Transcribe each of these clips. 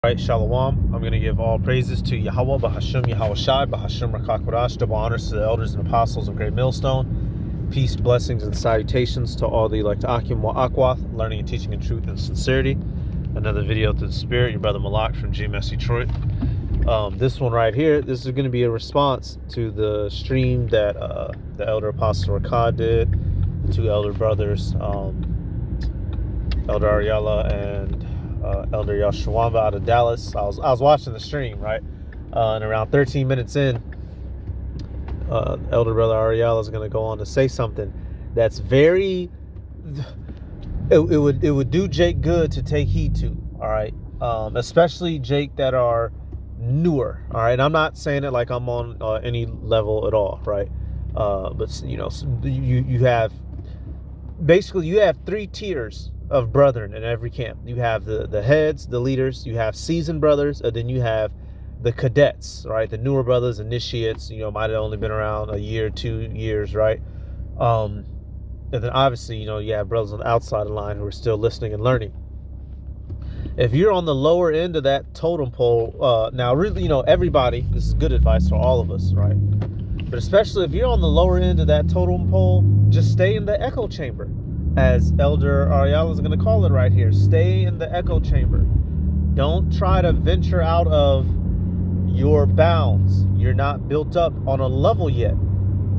Right, Shalom. I'm going to give all praises to Yahweh, Bahashim Yahawashi, Bahashim Rakakwadash, double honors to the elders and apostles of Great Millstone. Peace, blessings, and salutations to all the elect Akim wa Akwath, learning and teaching in truth and sincerity. Another video through the Spirit, your brother Malak from GMS Detroit. This one right here, this is going to be a response to the stream that the elder apostle Rakad did, the two elder brothers, Elder Ariella and Elder Yashawamba out of Dallas. I was watching the stream, right? And around 13 minutes in, Elder Brother Ariella is going to go on to say something that's very. It would do Jake good to take heed to. All right, especially Jake that are newer. All right, and I'm not saying it like I'm on any level at all, right? But you know, you have basically you have three tiers of brethren in every camp. You have the heads, the leaders, you have seasoned brothers, and then you have the cadets, right? The newer brothers, initiates, you know, might have only been around a year, 2 years, right? And then obviously, you know, you have brothers on the outside of the line who are still listening and learning. If you're on the lower end of that totem pole, now really, you know, everybody, this is good advice for all of us, right? But especially if you're on the lower end of that totem pole, just stay in the echo chamber. As Elder Ariella is going to call it right here, stay in the echo chamber. Don't try to venture out of your bounds. You're not built up on a level yet.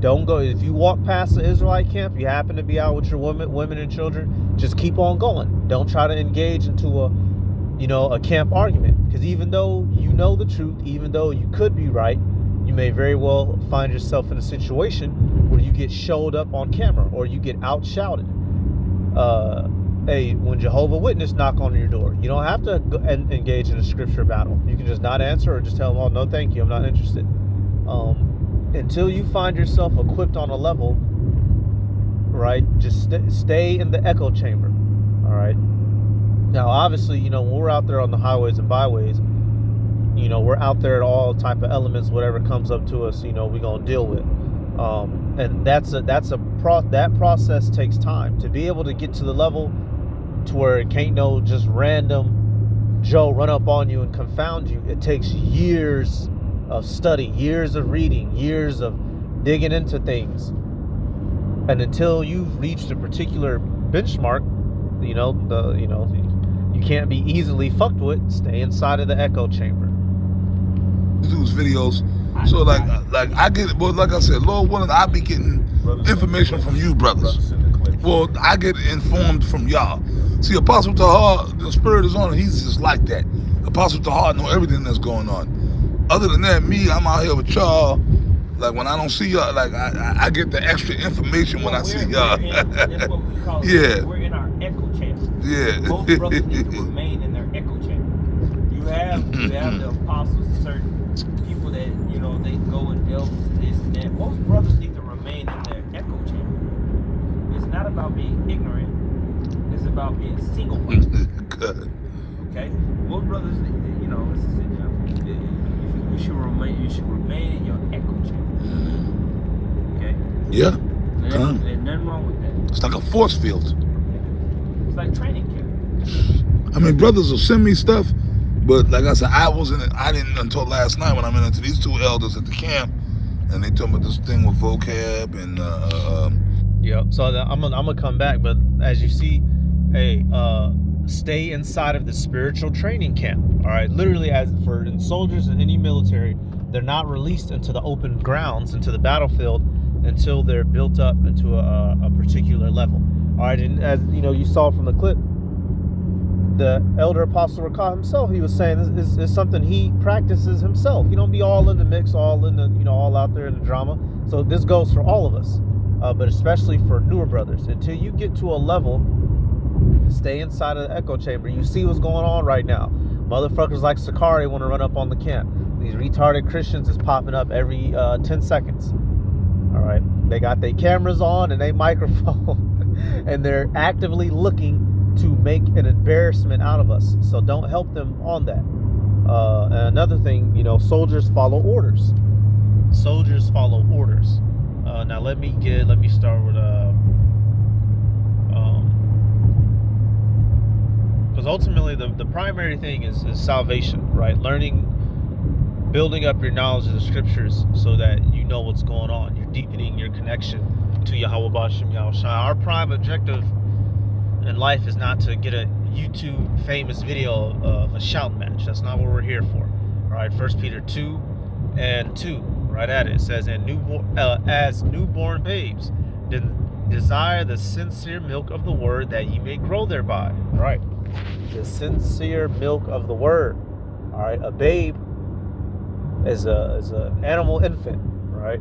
Don't go. If you walk past the Israelite camp, you happen to be out with your women and children, just keep on going. Don't try to engage into a camp argument, because even though you know the truth, even though you could be right, you may very well find yourself in a situation where you get showed up on camera or you get outshouted. When Jehovah Witness knock on your door, you don't have to go and engage in a scripture battle. You can just not answer or just tell them, oh, no, thank you, I'm not interested. Until you find yourself equipped on a level, right, just stay in the echo chamber, all right? Now, obviously, you know, when we're out there on the highways and byways, you know, we're out there at all type of elements, whatever comes up to us, you know, we're going to deal with. And that process takes time to be able to get to the level to where it can't no just random Joe run up on you and confound you. It takes years of study, years of reading, years of digging into things. And until you've reached a particular benchmark, you can't be easily fucked with. Stay inside of the echo chamber. Dude's videos. So like I get it, but like I said, Lord willing, I be getting information from you brothers. Well, I get informed from y'all. See, Apostle Tahar, the spirit is on him. He's just like that. Apostle Tahar know everything that's going on. Other than that, I'm out here with y'all. Like when I don't see y'all, like I get the extra information when I see y'all. That's what we call Yeah. We're in our echo chamber. Yeah. Both brothers need to remain in their echo chamber. You have the apostles, certain people that, you know, they go and delve into this and that. Most brothers need to remain in their echo chamber. It's not about being ignorant. It's about being single-minded. Good. Okay? Most brothers, you know, you should remain in your echo chamber. Okay? Yeah. There's nothing wrong with that. It's like a force field. It's like training camp. I mean, brothers will send me stuff, but like I said, I didn't until last night when I went into these two elders at the camp, and they told me this thing with vocab and Yep. So I'm gonna come back, but as you see, stay inside of the spiritual training camp. All right. Literally, as for soldiers in any military, they're not released into the open grounds, into the battlefield, until they're built up into a particular level. All right. And as you know, you saw from the clip, the elder apostle Rakah himself, he was saying this is something he practices himself. He don't be all in the mix, all in the, you know, all out there in the drama. So this goes for all of us, but especially for newer brothers. Until you get to a level, stay inside of the echo chamber. You see what's going on right now. Motherfuckers like Sakari want to run up on the camp. These retarded Christians is popping up every 10 seconds. All right, they got their cameras on and they microphone, and they're actively looking to make an embarrassment out of us. So don't help them on that. And another thing, you know, soldiers follow orders. Soldiers follow orders. Now let me start with Because ultimately, the primary thing is salvation, right? Learning, building up your knowledge of the scriptures so that you know what's going on. You're deepening your connection to Yahweh Bashim Yahushua. Our prime objective in life is not to get a YouTube famous video of a shout match. That's not what we're here for. All right, 1 Peter 2:2, right at it. It says, and as newborn babes, desire the sincere milk of the word that ye may grow thereby. All right, the sincere milk of the word. All right, a babe is a animal infant, right?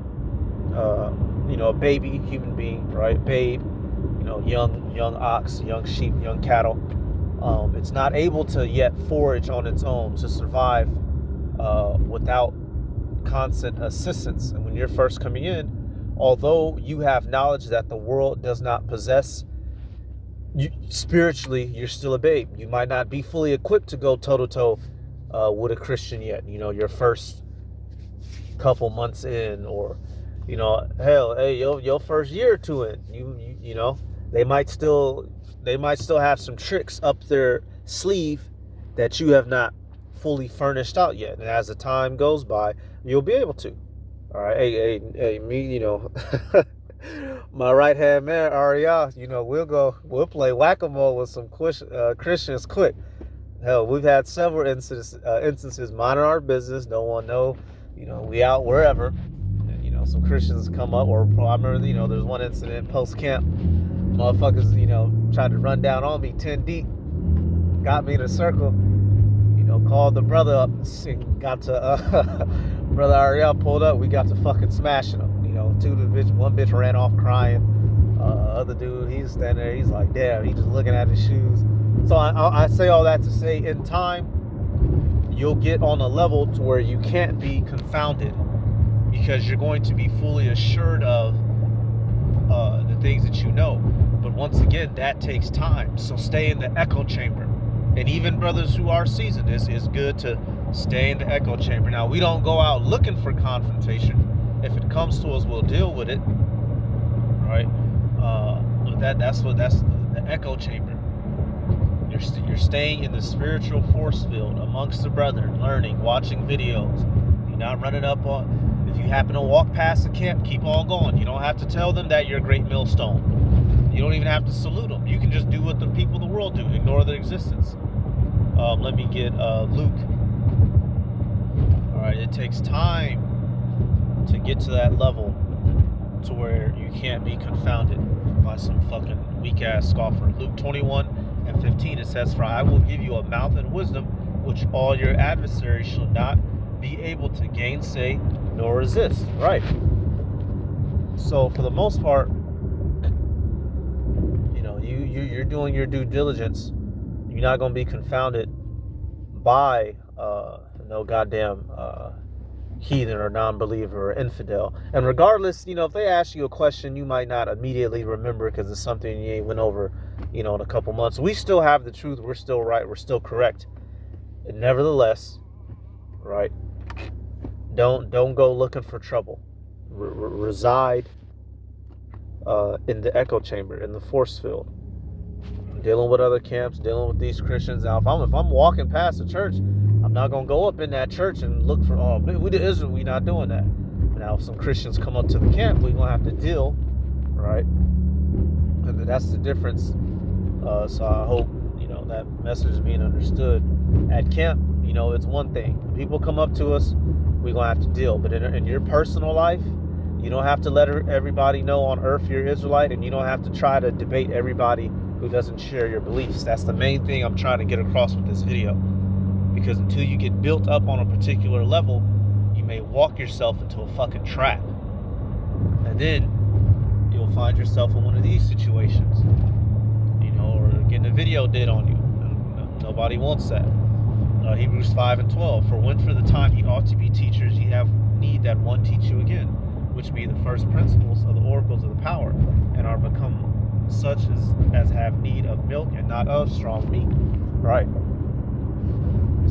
A baby human being, right? Babe, young ox, young sheep, young cattle. It's not able to yet forage on its own to survive without constant assistance. And when you're first coming in, although you have knowledge that the world does not possess, spiritually, you're still a babe. You might not be fully equipped to go toe-to-toe with a Christian yet. Your first couple months in, or your first year or two in, they might still have some tricks up their sleeve that you have not fully furnished out yet. And as the time goes by, you'll be able to. All right, hey, me, my right hand man, Arya, we'll play whack-a-mole with some Christians quick. Hell, we've had several instances minding our business, no one know, we out wherever, and, some Christians come up, or I remember, there's one incident post-camp, motherfuckers, tried to run down on me 10 deep, got me in a circle, called the brother up, and got to, brother Ariel pulled up, we got to fucking smashing him, one bitch ran off crying, other dude, he's standing there, he's like, damn, he just looking at his shoes. So I say all that to say, in time, you'll get on a level to where you can't be confounded, because you're going to be fully assured of the things that you know. But once again, that takes time. So stay in the echo chamber. And even brothers who are seasoned, it's good to stay in the echo chamber. Now, we don't go out looking for confrontation. If it comes to us, we'll deal with it. Right? But that's the echo chamber. You're staying in the spiritual force field amongst the brethren, learning, watching videos. You're not running up on. If you happen to walk past the camp, keep on going. You don't have to tell them that you're a great millstone. You don't even have to salute them. You can just do what the people of the world do. Ignore their existence. Let me get Luke. All right, it takes time to get to that level to where you can't be confounded by some fucking weak-ass scoffer. Luke 21:15, it says, for I will give you a mouth and wisdom which all your adversaries shall not be able to gainsay nor resist. Right. So for the most part, you're doing your due diligence. You're not going to be confounded by no goddamn heathen or non-believer or infidel. And regardless, if they ask you a question, you might not immediately remember because it's something you ain't went over, in a couple months. We still have the truth. We're still right. We're still correct. And nevertheless, right, don't go looking for trouble. Reside in the echo chamber, in the force field, dealing with other camps, dealing with these Christians. Now, if I'm walking past a church, I'm not gonna go up in that church and look for, oh man, we not doing that. Now, if some Christians come up to the camp, we're gonna have to deal, right? And that's the difference. So I hope that message is being understood. At camp, it's one thing. People come up to us, we're gonna have to deal. But in your personal life, you don't have to let everybody know on earth you're Israelite, and you don't have to try to debate everybody who doesn't share your beliefs. That's the main thing I'm trying to get across with this video. Because until you get built up on a particular level, you may walk yourself into a fucking trap. And then you'll find yourself in one of these situations. Or getting a video did on you. Nobody wants that. Hebrews 5:12. For when for the time ye ought to be teachers, ye have need that one teach you again, which be the first principles of the oracles of the power, and are become such as have need of milk and not of strong meat. Right.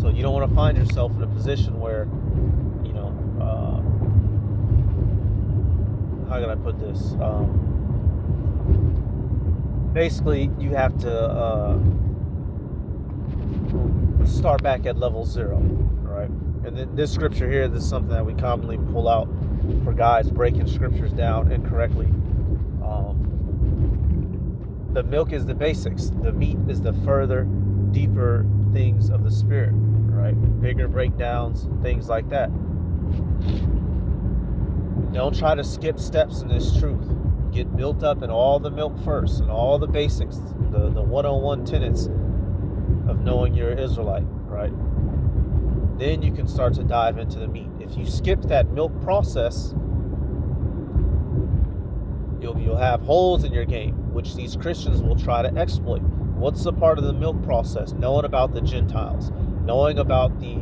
So you don't want to find yourself in a position where, how can I put this? Basically, you have to start back at level 0, right? And then this scripture here, this is something that we commonly pull out for guys breaking scriptures down incorrectly. The milk is the basics. The meat is the further, deeper things of the spirit, right? Bigger breakdowns, things like that. Don't try to skip steps in this truth. Get built up in all the milk first and all the basics, the 101 tenets of knowing you're an Israelite, right? Then you can start to dive into the meat. If you skip that milk process, you'll have holes in your game, which these Christians will try to exploit. What's the part of the milk process? Knowing about the Gentiles, knowing about the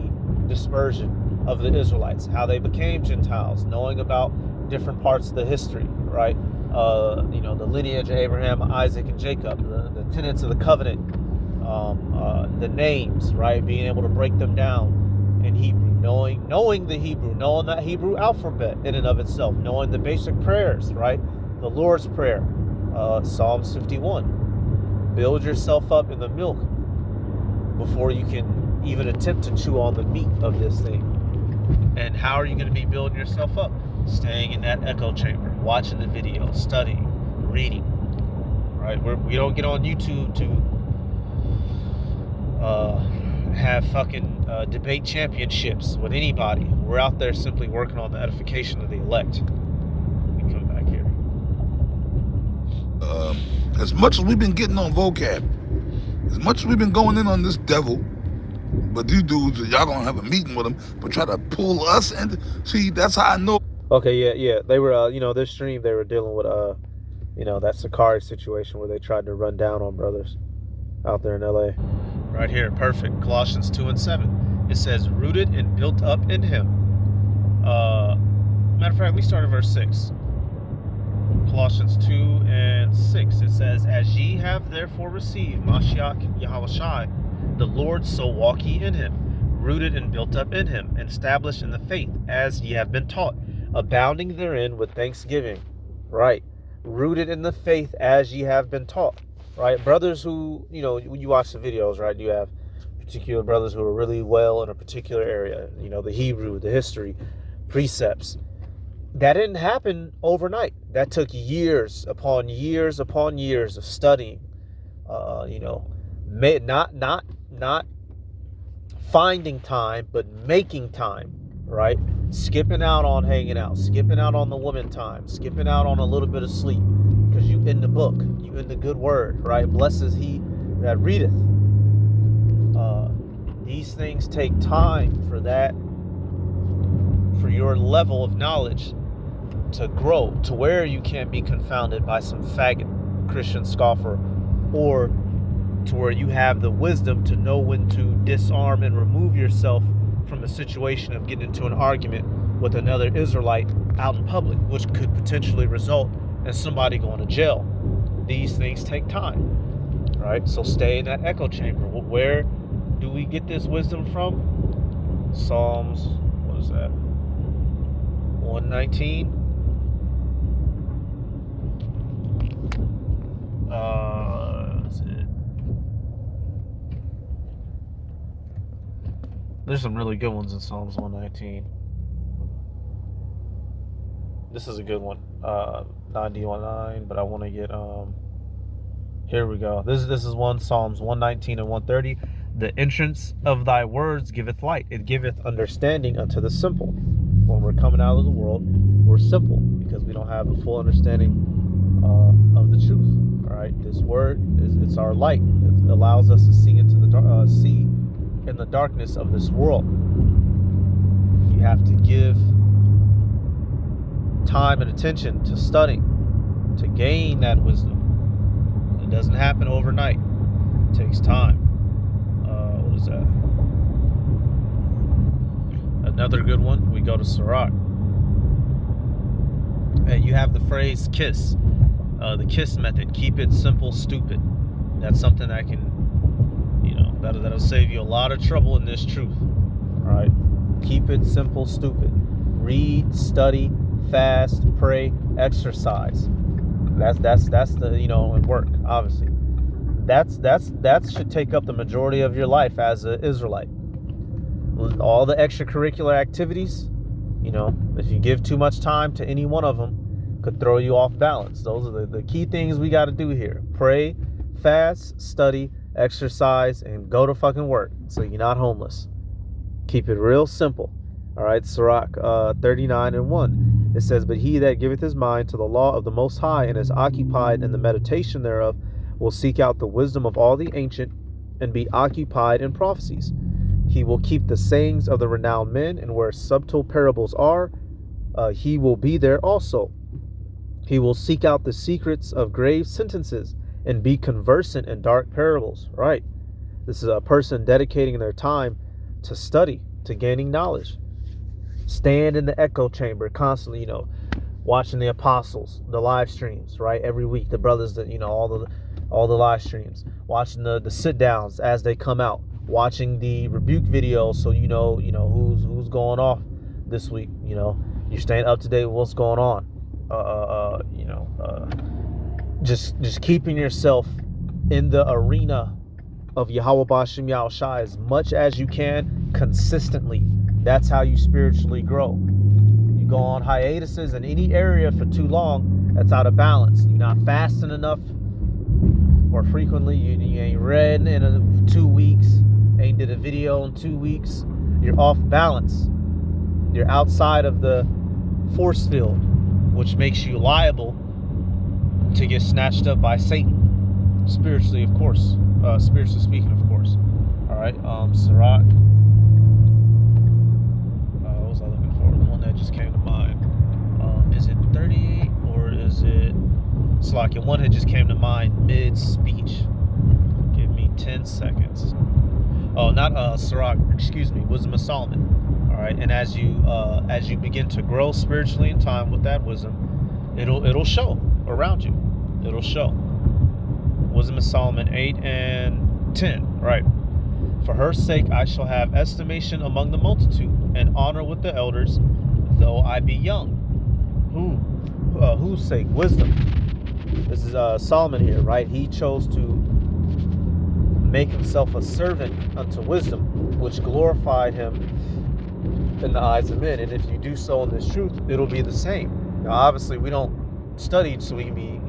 dispersion of the Israelites, how they became Gentiles, knowing about different parts of the history, right? The lineage of Abraham, Isaac, and Jacob, the tenets of the covenant, the names, right? Being able to break them down in Hebrew, knowing the Hebrew, knowing that Hebrew alphabet in and of itself, knowing the basic prayers, right? The Lord's Prayer, Psalms 51. Build yourself up in the milk before you can even attempt to chew on the meat of this thing. And how are you going to be building yourself up? Staying in that echo chamber, watching the video, studying, reading. Right? We don't get on YouTube to have fucking debate championships with anybody. We're out there simply working on the edification of the elect. Let me come back here. As much as we've been getting on vocab, as much as we've been going in on this devil, but these dudes, y'all gonna have a meeting with them, but try to pull us into. See, that's how I know. Okay, yeah. They were, this stream, they were dealing with, that Sakari situation where they tried to run down on brothers out there in LA. Right here, perfect. Colossians 2:7. It says, rooted and built up in him. Matter of fact, we start at verse 6. Colossians 2:6. It says, as ye have therefore received Mashiach Yahushai, the Lord, so walk ye in him, rooted and built up in him, and established in the faith, as ye have been taught, abounding therein with thanksgiving. Right. Rooted in the faith as ye have been taught. Right. Brothers who, you watch the videos, right? You have particular brothers who are really well in a particular area, the Hebrew, the history, precepts. That didn't happen overnight. That took years upon years upon years of studying, not finding time, but making time, right? Skipping out on hanging out, skipping out on the woman time, skipping out on a little bit of sleep, because you in the book, you in the good word, right? Blessed is he that readeth. These things take time for that, for your level of knowledge to grow to where you can't be confounded by some faggot Christian scoffer, or to where you have the wisdom to know when to disarm and remove yourself from a situation of getting into an argument with another Israelite out in public, which could potentially result in somebody going to jail. These things take time, right? So stay in that echo chamber. Where do we get this wisdom from? Psalms, what is that? 119. That's it. There's some really good ones in Psalms 119. This is a good one. 9D19, but I want to get here we go. This is one, Psalms 119 and 130. The entrance of thy words giveth light. It giveth understanding unto the simple. When we're coming out of the world, we're simple because we don't have the full understanding of the truth. All right, this word it's our light. It allows us to see into the see in the darkness of this world. You have to give time and attention to studying to gain that wisdom. It doesn't happen overnight. It takes time. What is that? Another good one, we go to Sirach. And you have the phrase KISS, the KISS method. Keep it simple, stupid. That's something that can, that'll save you a lot of trouble in this truth. All right? Keep it simple, stupid. Read, study, fast, pray, exercise. That's the, and work, obviously. That should take up the majority of your life as an Israelite. All the extracurricular activities, if you give too much time to any one of them, could throw you off balance. Those are the key things we got to do here: pray, fast, study, exercise, and go to fucking work so you're not homeless. Keep it real simple. All right, Sirach 39:1. It says, "But he that giveth his mind to the law of the Most High and is occupied in the meditation thereof will seek out the wisdom of all the ancient and be occupied in prophecies. He will keep the sayings of the renowned men, and where subtle parables are, he will be there also. He will seek out the secrets of grave sentences and be conversant in dark parables." Right. This is a person dedicating their time to study, to gaining knowledge. Stand in the echo chamber constantly, watching the apostles, the live streams, right? Every week, the brothers that, all the live streams, watching the sit downs as they come out, watching the rebuke videos. So, who's going off this week, you're staying up to date with what's going on. Just keeping yourself in the arena of Yahweh Bashim Yahushai as much as you can consistently. That's how you spiritually grow. You go on hiatuses in any area for too long, that's out of balance. You're not fasting enough or frequently. You ain't read in 2 weeks, ain't did a video in 2 weeks. You're off balance. You're outside of the force field, which makes you liable to get snatched up by Satan. Spiritually, of course. Spiritually speaking, of course. All right, Sirach. What was I looking for? The one that just came to mind. Is it 38 or is it Slakia? One that just came to mind mid-speech. Give me 10 seconds. Oh, not Sirach. Excuse me. Wisdom of Solomon. All right, and as you begin to grow spiritually in time with that wisdom, it'll show around you. It'll show. Wisdom of Solomon 8:10. Right. For her sake I shall have estimation among the multitude, and honor with the elders, though I be young. Whose sake? Wisdom. This is Solomon here, right? He chose to make himself a servant unto wisdom, which glorified him in the eyes of men. And if you do so in this truth, it'll be the same. Now, obviously, we don't study so we can be,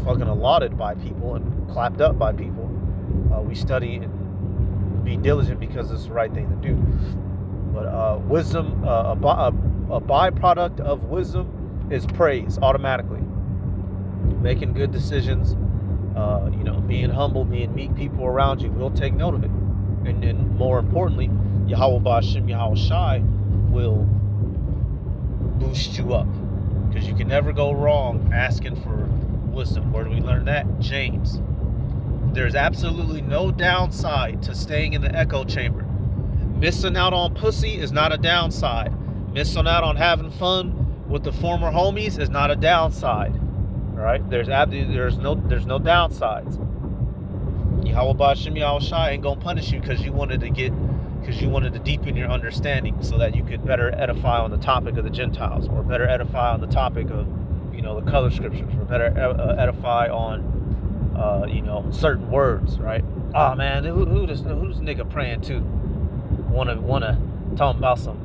fucking allotted by people and clapped up by people. We study and be diligent because it's the right thing to do. But wisdom, a byproduct of wisdom is praise automatically. Making good decisions, being humble, being meek people around you will take note of it. And more importantly, Yahweh Bashim Yahushai will boost you up, because you can never go wrong asking for wisdom. Where do we learn that? James. There's absolutely no downside to staying in the echo chamber. Missing out on pussy is not a downside. Missing out on having fun with the former homies is not a downside. All right, there's no downsides. Yahweh Bashim Yahushai ain't gonna punish you because you wanted to deepen your understanding so that you could better edify on the topic of the Gentiles, or better edify on the topic of the color scriptures, or better edify on certain words, right? Oh man, who's nigga praying to? Wanna talk about some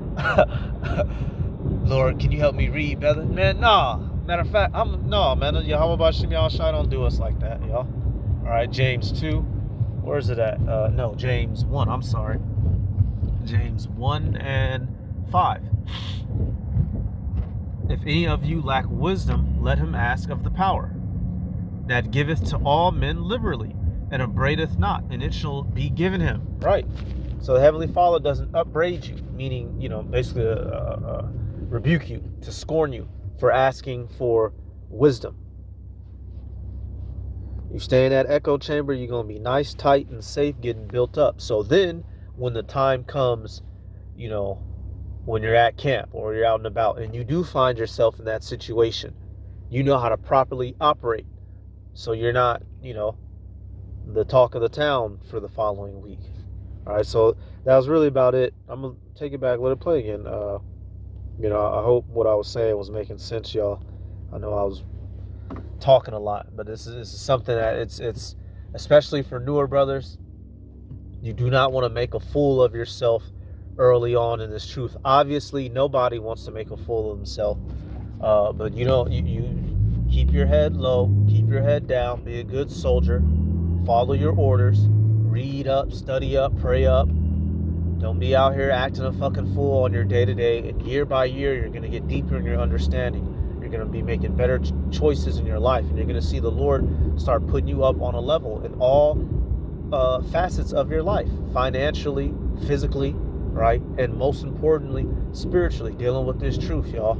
Lord, can you help me read better? Man, nah. Matter of fact, Yahweh Bashim Yahushai don't do us like that, y'all. All right, James 2. Where is it at? No, James 1. I'm sorry. James 1:5. If any of you lack wisdom, let him ask of the power that giveth to all men liberally, and upbraideth not, and it shall be given him. Right. So the Heavenly Father doesn't upbraid you, meaning, basically rebuke you, to scorn you for asking for wisdom. You stay in that echo chamber, you're going to be nice, tight, and safe, getting built up. So then, when the time comes, when you're at camp or you're out and about, and you do find yourself in that situation, you know how to properly operate. So you're not, the talk of the town for the following week. All right, so that was really about it. I'm going to take it back, let it play again. I hope what I was saying was making sense, y'all. I know I was talking a lot, but this is something that it's especially for newer brothers, you do not want to make a fool of yourself early on in this truth. Obviously, nobody wants to make a fool of himself, but you keep your head low, keep your head down, be a good soldier, follow your orders, read up, study up, pray up. Don't be out here acting a fucking fool on your day-to-day, and year by year, you're going to get deeper in your understanding. You're going to be making better choices in your life, and you're going to see the Lord start putting you up on a level in all facets of your life, financially, physically, right? And most importantly, spiritually, dealing with this truth, y'all.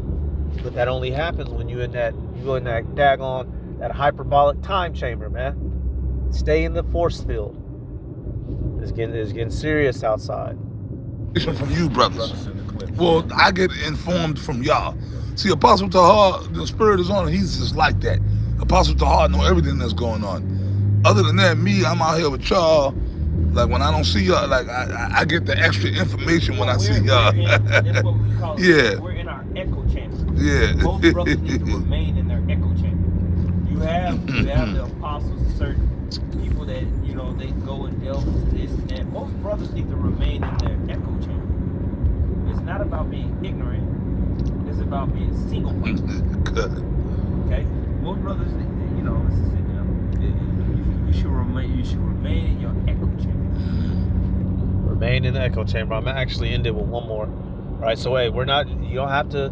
But that only happens when you're in that daggone, that hyperbolic time chamber, man. Stay in the force field. It's getting serious outside. From you, brothers. Well, I get informed from y'all. See, Apostle Tahar, the spirit is on him. He's just like that. Apostle Tahar know everything that's going on. Other than that, me, I'm out here with y'all. Like, when I don't see y'all, like, I get the extra information when I see y'all. That's what we call it. Yeah. We're in our echo chamber. Yeah. Most brothers need to remain in their echo chamber. You have the apostles, certain people that, they go and delve into this and that. Most brothers need to remain in their echo chamber. It's not about being ignorant. It's about being single-minded. Good. Okay? Most brothers, you should remain in your echo chamber. Remain in the echo chamber. I'm actually end it with one more. All right, so hey, you don't have to,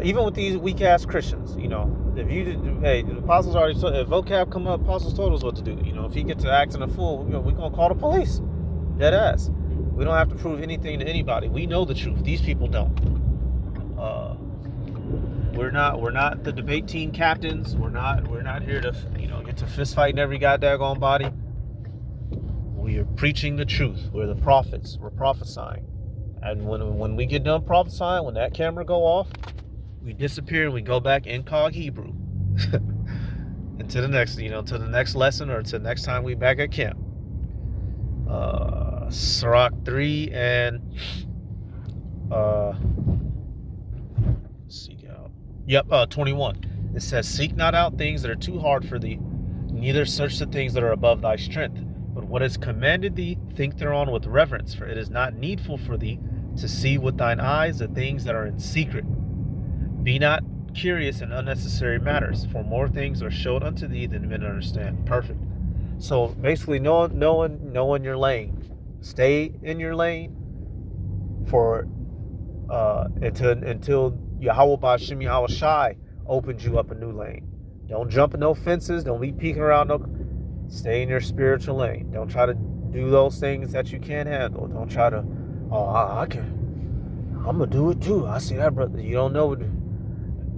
even with these weak ass Christians, the apostles already told, if vocab come up, apostles told us what to do. If he gets to acting a fool, we're gonna call the police. Dead ass. We don't have to prove anything to anybody. We know the truth. These people don't. We're not the debate team captains. We're not here to get to fist fighting every goddamn body. We are preaching the truth. We're the prophets. We're prophesying. And when we get done prophesying, when that camera go off, we disappear and we go back incog Hebrew. Until the next lesson, or until next time we back at camp. Sirach 3 and seek out. 21. It says, "Seek not out things that are too hard for thee, neither search the things that are above thy strength. But what is commanded thee, think thereon with reverence, for it is not needful for thee to see with thine eyes the things that are in secret. Be not curious in unnecessary matters, for more things are showed unto thee than men understand." Perfect. So basically, knowing your lane. Stay in your lane for until Yahweh Ba'Shem Yahweh Shai opens you up a new lane. Don't jump in no fences. Don't be peeking around. Stay in your spiritual lane. Don't try to do those things that you can't handle. Don't try to, I can. I'm gonna do it too. I see that brother. You don't know.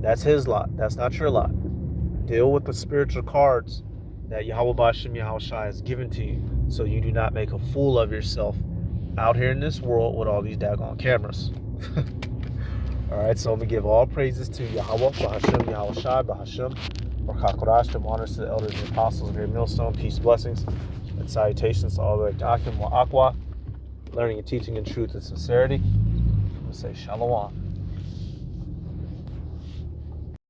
That's his lot. That's not your lot. Deal with the spiritual cards that Yahweh Ba'Shem Yahweh Shai has given to you, so you do not make a fool of yourself out here in this world with all these daggone cameras. Alright, so I'm going to give all praises to Yahweh Ba'Shem Yahweh Shai Ba'Shem or Kakorash, and honors to the elders and apostles of Great Millstone. Peace, blessings, and salutations to all the Akim wa Akwa, learning and teaching in truth and sincerity. I'm going to say Shalom.